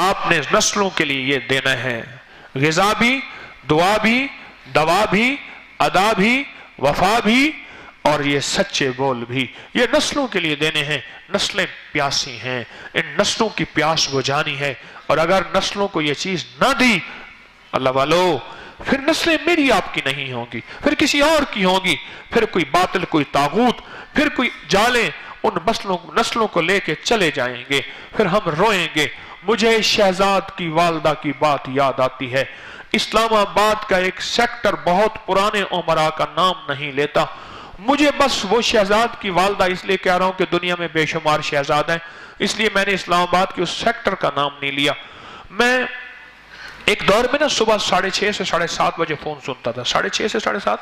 आपने नस्लों के लिए ये देना है, ग़िज़ा भी, दुआ भी, दवा भी, अदा भी, वफा भी और ये सच्चे बोल भी, ये नस्लों के लिए देने हैं। नस्लें प्यासी हैं, इन नस्लों की प्यास बुझानी है। और अगर नस्लों को ये चीज ना दी अल्लाह वालों, फिर नस्लें मेरी आपकी नहीं होंगी, फिर किसी और की होंगी, फिर कोई बातिल, कोई तागूत, फिर कोई जाले उन नस्लों को लेके चले जाएंगे, फिर हम रोएंगे। मुझे शहजाद की वालदा की बात याद आती है। इस्लामाबाद का एक सेक्टर बहुत पुराने उमरा का नाम नहीं लेता, मुझे बस वो शहजाद की वालदा इसलिए कह रहा हूं कि दुनिया में बेशुमार शहजाद हैं, इसलिए मैंने इस्लामाबाद के उस सेक्टर का नाम नहीं लिया। मैं एक दौर में ना सुबह 6:30 से 7:30 बजे फोन सुनता था, 6:30 से 7:30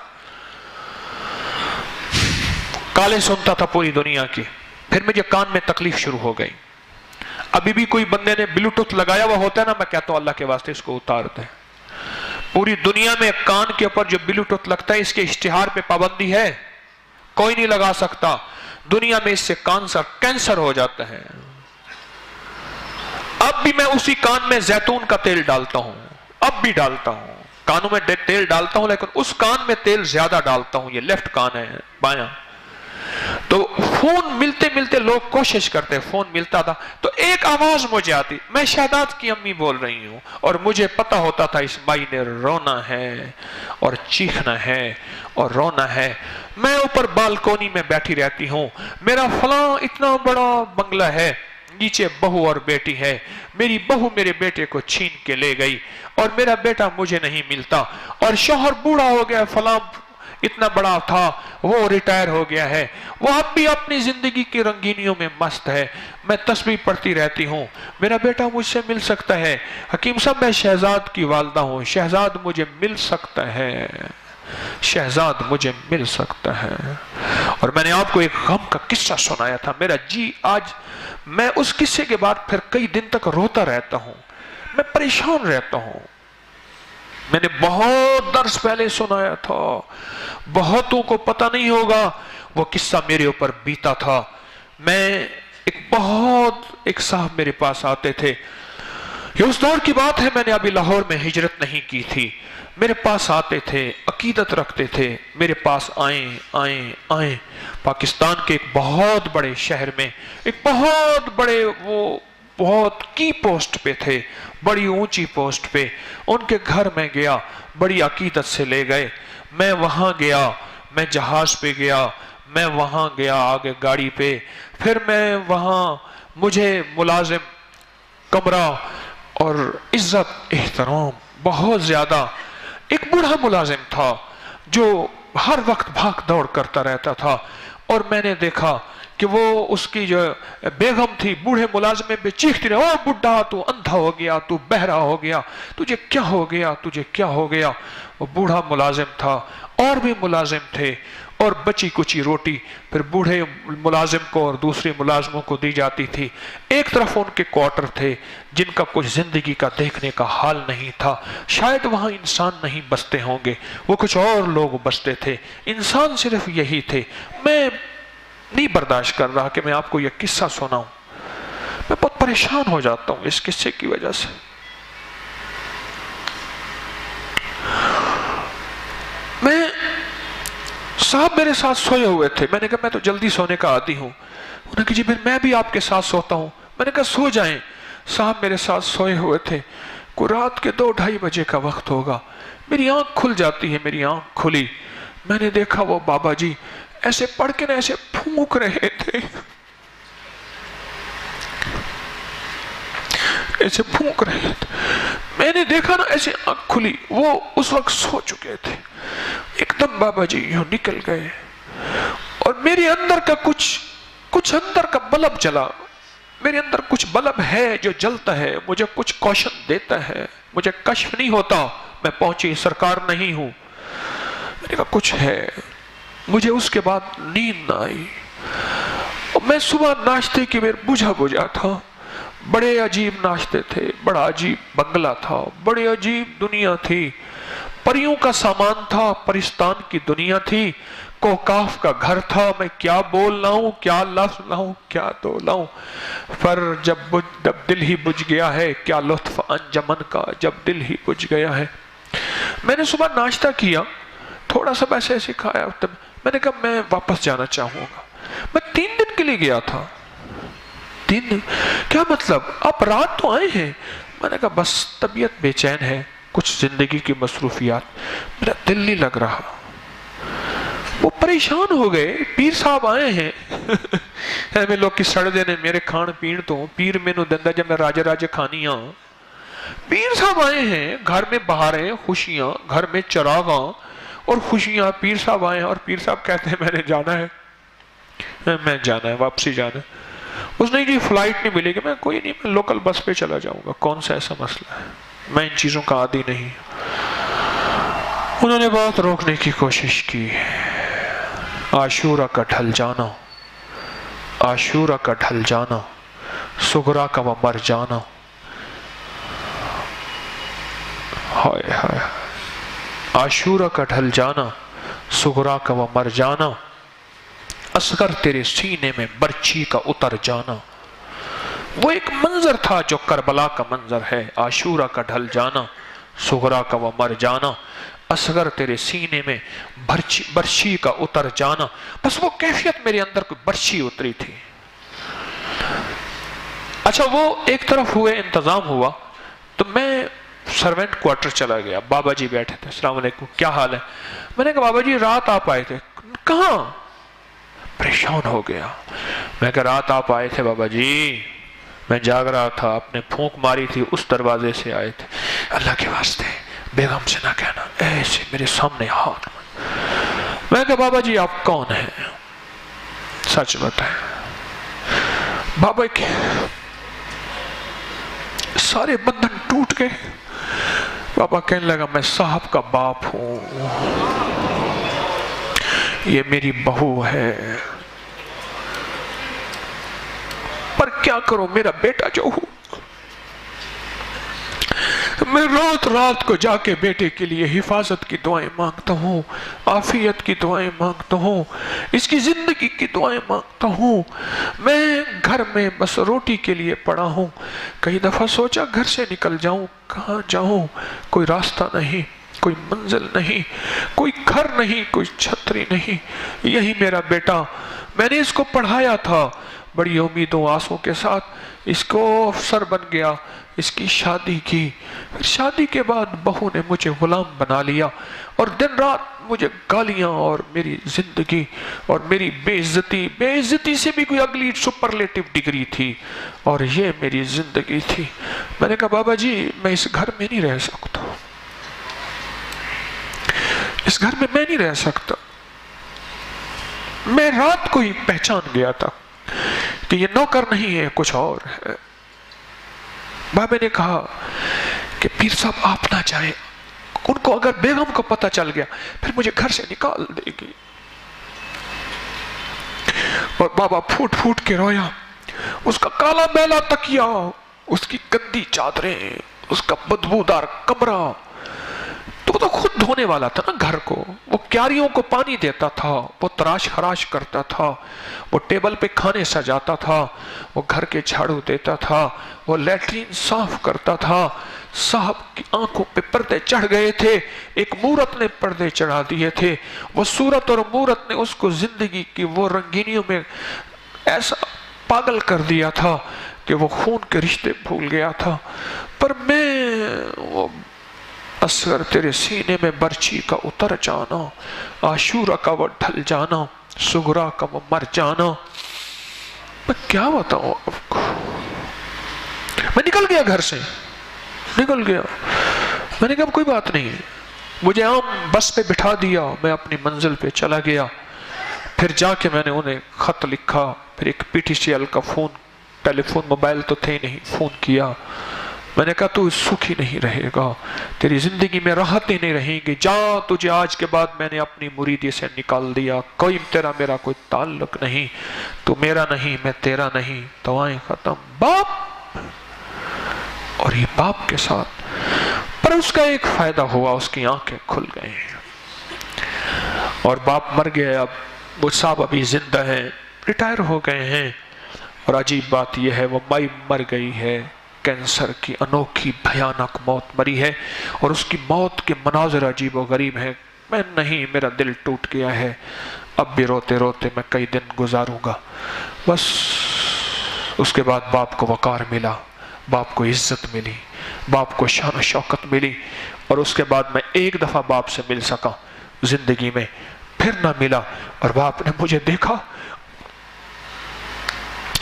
काले सुनता था पूरी दुनिया की। फिर मुझे कान में तकलीफ शुरू हो गई। अभी भी कोई बंदे ने ब्लूटूथ लगाया हुआ होता है ना, मैं कहता हूं अल्लाह के वास्ते इसको उतार दे। पूरी दुनिया में कान के ऊपर जो ब्लूटूथ लगता है इसके इश्तिहार पे पाबंदी है, कोई नहीं लगा सकता। दुनिया में इससे कैंसर हो जाता है। अब भी मैं उसी कान में जैतून का तेल डालता हूं, अब भी डालता हूं, कानों में तेल डालता हूं, लेकिन उस कान में तेल ज्यादा डालता हूं। ये लेफ्ट कान है, बायां। तो फोन मिलते मिलते लोग कोशिश करते, फोन मिलता था तो एक आवाज मुझे आती, मैं शहजाद की अम्मी बोल रही हूं, और मुझे पता होता था इस माई ने रोना है और चीखना है और रोना है। मैं ऊपर बालकोनी में बैठी रहती हूं, मेरा फलां इतना बड़ा बंगला है, नीचे बहू और बेटी है, मेरी बहू मेरे बेटे को छीन के ले गई और मेरा बेटा मुझे नहीं मिलता, और शौहर बूढ़ा हो गया, फलां इतना बड़ा था वो रिटायर हो गया है, वो अब भी अपनी जिंदगी की रंगीनियों में मस्त है, मैं तस्बीह पढ़ती रहती हूँ, मेरा बेटा मुझसे मिल सकता है। हकीम साहब मैं शहजाद की वालदा हूँ, शहजाद मुझे मिल सकता है, शहजाद मुझे मिल सकता है। और मैंने आपको एक गम का किस्सा सुनाया था, मेरा जी आज मैं उस किस्से के बाद फिर कई दिन तक रोता रहता हूँ, मैं परेशान रहता हूँ। मैंने बहुत दर्स पहले सुनाया था, बहुतों को पता नहीं होगा वो किस्सा मेरे ऊपर बीता था। मैं एक साहब मेरे पास आते थे, ये उस दौर की बात है, मैंने अभी लाहौर में हिजरत नहीं की थी। मेरे पास आते थे, अकीदत रखते थे, मेरे पास आए पाकिस्तान के एक बहुत बड़े शहर में, एक बहुत बड़े, वो बहुत की पोस्ट पे थे, बड़ी ऊंची पोस्ट पे। उनके घर में गया, बड़ी अकीदत से ले गए। मैं वहां गया, मैं जहाज पे गया, मैं वहां गया आगे गाड़ी पे, फिर मैं वहां, मुझे मुलाजिम कमरा और इज्जत एहतराम बहुत ज्यादा। एक बूढ़ा मुलाजिम था जो हर वक्त भाग दौड़ करता रहता था, और मैंने देखा कि वो उसकी जो बेगम थी बूढ़े मुलाजिम पे चीखती रही, ओ बुढ़ा तू अंधा हो गया, तू बहरा हो गया, तुझे क्या हो गया, तुझे क्या हो गया। वो बूढ़ा मुलाजिम था, और भी मुलाजिम थे, और बची कुची रोटी फिर बूढ़े मुलाजिम को और दूसरे मुलाजिमों को दी जाती थी। एक तरफ उनके क्वार्टर थे जिनका कुछ जिंदगी का देखने का हाल नहीं था, शायद वहां इंसान नहीं बसते होंगे, वो कुछ और लोग बसते थे, इंसान सिर्फ यही थे। मैं नहीं बर्दाश्त कर रहा कि मैं आपको यह किस्सा सुनाऊं, मैं बहुत परेशान हो जाता हूं इस किस्से की वजह से। मैं साहब मेरे साथ सोए हुए थे, मैंने कहा मैं तो जल्दी सोने का आदी हूं। उन्होंने कहा जी फिर मैं भी आपके साथ सोता हूं। मैंने कहा सो जाएं। साहब मेरे साथ सोए हुए थे, को रात के 2-2:30 बजे का वक्त होगा, मेरी आंख खुल जाती है, मेरी आंख खुली, मैंने देखा वो बाबा जी ऐसे पढ़ के ना ऐसे फूंक रहे थे, ऐसे फूंक रहे थे। मैंने देखा ना ऐसे आंख खुली, वो उस वक्त सो चुके थे। एकदम बाबा जी यूं निकल गए, और मेरे अंदर का कुछ अंदर का बल्ब जला। मेरे अंदर कुछ बल्ब है जो जलता है, मुझे कुछ कौशन देता है, मुझे कश्फ नहीं होता मैं पहुंची सरकार नहीं हूं। मैंने कहा कुछ है। मुझे उसके बाद नींद ना आई, और मैं सुबह नाश्ते की मेरे बुझा था, बड़े अजीब नाश्ते थे, बड़ा अजीब बंगला था, बड़ी अजीब दुनिया थी। परियों का सामान था, परिस्तान की दुनिया थी, कोकाफ का घर था। मैं क्या बोल लाऊं, क्या लफ्ज लाऊं, क्या तो लाऊं, पर जब दिल ही बुझ गया है, क्या लुत्फ अंजमन का जब दिल ही बुझ गया है। मैंने सुबह नाश्ता किया, थोड़ा सा वैसे ऐसे खाया, तब मैंने कहा मैं वापस जाना चाहूंगा। मैं 3 दिन के लिए गया था। 3 दिन क्या मतलब, आप रात तो आए हैं। मैंने कहा बस तबीयत बेचैन है, कुछ जिंदगी की मसरूफियात, मेरा दिल नहीं लग रहा। वो परेशान हो गए, पीर साहब आए हैं मैं लोग की सड़ देने मेरे खान पीण तो पीर मैनू दिंदा जब मैं राजे राजे खानियां। पीर साहब आए हैं, घर में बहारें खुशियां, घर में चरागां और खुशियां। पीर साहब आए हैं और पीर साहब कहते हैं मैंने जाना है, मैं जाना है, वापसी जाना है। उसने जी फ्लाइट नहीं मिलेगी। मैं कोई नहीं, मैं लोकल बस पे चला जाऊंगा, कौन सा ऐसा मसला है, मैं इन चीजों का आदी नहीं। उन्होंने बात रोकने की कोशिश की। आशूरा का ढल जाना, आशूरा का ढल जाना, सुगरा का वो मर जाना। हाय हाय, आशूरा का ढल जाना, सुगरा का वो मर जाना, असगर तेरे सीने में बर्छी का उतर जाना। वो एक मंजर था जो करबला का मंजर है। आशूरा का ढल जाना, सुगरा का वो मर जाना, असगर तेरे सीने में बर्छी का उतर जाना। बस वो कैफियत मेरे अंदर कोई बर्छी उतरी थी। अच्छा, वो एक तरफ हुए, इंतजाम हुआ, तो मैं सर्वेंट क्वार्टर चला गया। बाबा जी बैठे थे, अस्सलाम वालेकुम, क्या हाल है। मैंने कहा बाबा जी रात आप आए थे। कहाँ? परेशान हो गया। मैं कहा रात आप आए थे बाबा जी, मैं जाग रहा था, आपने फूंक मारी थी, उस दरवाजे से आए थे। अल्लाह के वास्ते बेगम से ना कहना, ऐसे मेरे सामने हाथ। मैं कहा बाबा जी आप कौन हैं, सच बताएं। बाबा के सारे बंधन टूट गए। बाबा कहने लगा मैं साहब का बाप हूं, ये मेरी बहू है, पर क्या करूं, मेरा बेटा जो हूं, मैं रात रात को जाके बेटे के लिए हिफाजत की दुआएं मांगता हूँ, आफियत की दुआएं मांगता हूँ, इसकी जिंदगी की दुआएं मांगता हूँ। मैं घर में बस रोटी के लिए पड़ा हूँ। कई दफा सोचा घर से निकल जाऊं, कहाँ जाऊं, कोई रास्ता नहीं, कोई मंजिल नहीं, कोई घर नहीं, कोई छतरी नहीं। यही मेरा बेटा, मैंने इसको पढ़ाया था बड़ी उम्मीदों आसों के साथ, इसको अफसर बन गया, इसकी शादी की। फिर शादी के बाद बहू ने मुझे गुलाम बना लिया और दिन रात मुझे गालियां और मेरी जिंदगी और मेरी बेइज्जती, बेइज्जती से भी कोई अगली सुपरलेटिव डिग्री थी, और ये मेरी जिंदगी थी। मैंने कहा बाबा जी मैं इस घर में नहीं रह सकता, इस घर में मैं नहीं रह सकता। मैं रात को ही पहचान गया था कि ये नौकर नहीं है, कुछ और है। बाबा ने कहा कि पीर साहब आप ना चाहे, उनको अगर बेगम को पता चल गया फिर मुझे घर से निकाल देगी। और बाबा फूट फूट के रोया। उसका काला मैला तकिया, उसकी गंदी चादरें, उसका बदबूदार कमरा, तो खुद धोने वाला था ना घर को। वो क्यारियों को पानी देता था, वो तराश खराश करता था, वो टेबल पे खाने सजाता था, वो घर के झाड़ू देता था, वो लैट्रीन साफ करता था। साहब की आंखों पे पर्दे चढ़ गए थे, एक मूरत ने पर्दे चढ़ा दिए थे। वो सूरत और मूरत ने उसको जिंदगी की वो रंगीनियों में ऐसा पागल कर दिया था कि वो खून के रिश्ते भूल गया था। पर मैं वो असगर तेरे सीने में बर्छी का उतर जाना, आशूरा का वो ढल जाना, सुगरा का वो मर जाना, मैं क्या बताऊं आपको। मैं निकल गया घर से, निकल गया। मैंने कहा कोई बात नहीं, मुझे आम बस पे बिठा दिया, मैं अपनी मंजिल पे चला गया। फिर जाके मैंने उन्हें खत लिखा, फिर एक PTCL का फोन, टेलीफोन मोबाइल तो थे नहीं, फोन किया। मैंने कहा तू सुखी नहीं रहेगा, तेरी जिंदगी में राहतें नहीं रहेंगी, जा, तुझे आज के बाद मैंने अपनी मुरीदी से निकाल दिया, कोई तेरा मेरा कोई ताल्लुक नहीं, तू मेरा नहीं मैं तेरा नहीं, दुआएं खत्म। बाप, और ये बाप के साथ پر اس کا ایک فائدہ ہوا، اس کی آنکھیں کھل گئیں اور باپ مر گیا. اب وہ صاحب ابھی زندہ ہیں، ریٹائر ہو گئے ہیں، اور عجیب بات یہ ہے وہ مائی مر گئی ہے، کینسر کی انوکھی بھیانک موت مری ہے، اور اس کی موت کے مناظر عجیب و غریب ہیں. میں نہیں، میرا دل ٹوٹ گیا ہے، اب بھی روتے روتے میں کئی دن گزاروں گا. بس اس کے بعد باپ کو وقار ملا، باپ کو عزت ملی، باپ کو شان و شوکت ملی، اور اس کے بعد میں ایک دفعہ باپ سے مل سکا زندگی میں، پھر نہ ملا. اور باپ نے مجھے دیکھا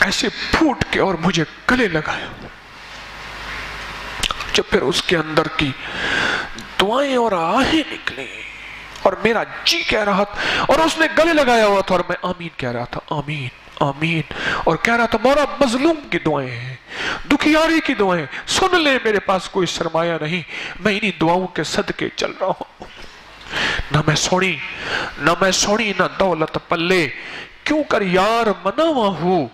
ایسے پھوٹ کے اور مجھے گلے لگایا. جب پھر اس کے اندر کی دعائیں اور آہیں نکلیں اور میرا جی کہہ رہا تھا، اور اس نے گلے لگایا ہوا تھا اور میں آمین کہہ رہا تھا، آمین آمین، اور کہہ رہا تھا مولا مظلوم کی دعائیں ہیں، دکھیاری کی دعائیں سن لے، میرے پاس کوئی سرمایہ نہیں، میں انہی دعاؤں کے صدقے چل رہا ہوں. نہ میں سوڑی نہ دولت پلے، کیوں کر یار مناواں ہوں،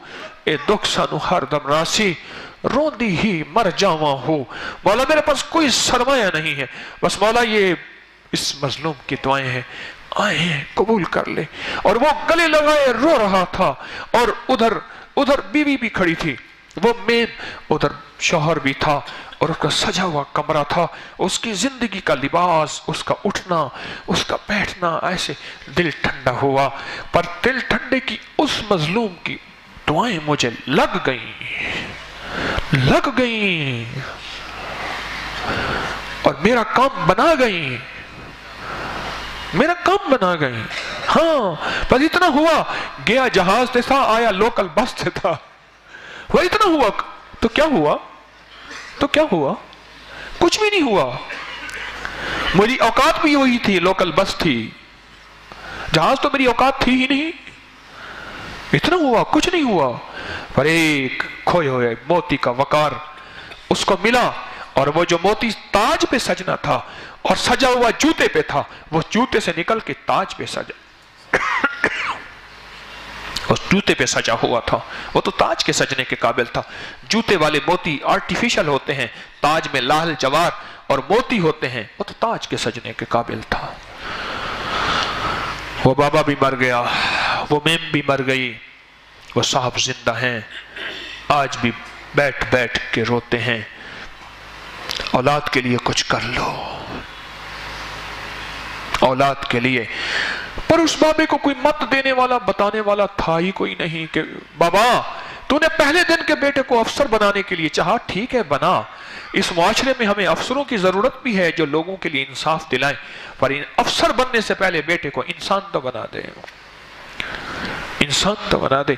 اے دکھ سانو ہر دم راسی، روندی ہی مر جاواں ہوں. مولا میرے پاس کوئی سرمایہ نہیں ہے، بس مولا یہ اس مظلوم کی دعائیں ہیں، آئے ہیں قبول کر لے. اور وہ گلے لگائے رو رہا تھا، اور ادھر بیوی بھی کھڑی تھی، وہ مین، ادھر شوہر بھی تھا، اور اس کا سجا ہوا کمرہ تھا، اس کی زندگی کا لباس، اس کا اٹھنا، اس کا بیٹھنا، ایسے دل ٹھنڈا ہوا. پر دل ٹھنڈے کی اس مظلوم کی دعائیں مجھے لگ گئیں اور میرا کام بنا گئی. ہاں بس اتنا ہوا، گیا جہاز سے تھا، آیا لوکل بس سے تھا، وہ اتنا ہوا. تو کیا ہوا؟ کچھ بھی نہیں ہوا. میری اوقات بھی وہی تھی، لوکل بس تھی، جہاز تو میری اوقات تھی ہی نہیں. اتنا ہوا، کچھ نہیں ہوا. پر ایک کھوئے ہوئے موتی کا وقار اس کو ملا، اور وہ جو موتی تاج پہ سجنا تھا اور سجا ہوا جوتے پہ تھا، وہ جوتے سے نکل کے تاج پہ سجا، اس جوتے پہ سجا ہوا تھا. وہ تو تاج کے سجنے کے قابل تھا. جوتے والے موتی آرٹیفیشل ہوتے ہیں، تاج میں لال جوار اور موتی ہوتے ہیں، وہ تو تاج کے سجنے کے قابل تھا. وہ بابا بھی مر گیا، وہ میم بھی مر گئی، وہ صاحب زندہ ہیں، آج بھی بیٹھ کے روتے ہیں. اولاد کے لیے کچھ کر لو، اولاد کے لیے. پر اس بابے کو کوئی مت دینے والا، بتانے والا تھا ہی کوئی نہیں کہ بابا تو نے پہلے دن کے بیٹے کو افسر بنانے کے لیے چاہا، ٹھیک ہے بنا. اس معاشرے میں ہمیں افسروں کی ضرورت بھی ہے جو لوگوں کے لیے انصاف دلائیں، پر افسر بننے سے پہلے بیٹے کو انسان تو بنا دے، انسان تو بنا دے.